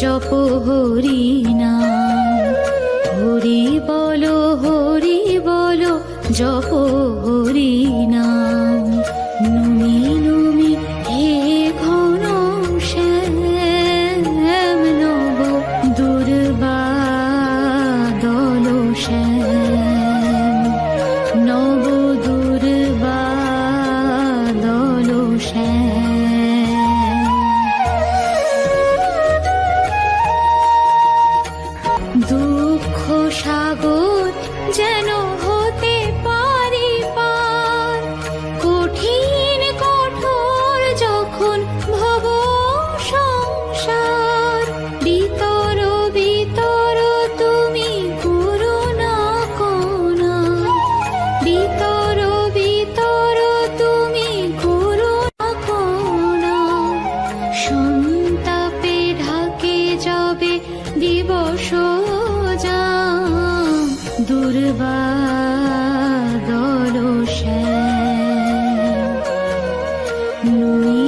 জপ হরি নাম। হরি বলো জপ হরি নাম। নুমি নুমি হে ঘন শ্যাম, নব দুর্বাদল শ্যাম, নব দুর্বাদল শ্যাম। দুঃখ সাগর যেন হতে পারি পার, কঠিন কঠোর যখন ভব সংসার। বিতর বিতর তুমি করুণা কোনা, বিতর বিতর তুমি করুণা কোনা। সন্তাপে ঢাকে যাবে দিবস যাম, দুর্বাদল শ্যাম। নুই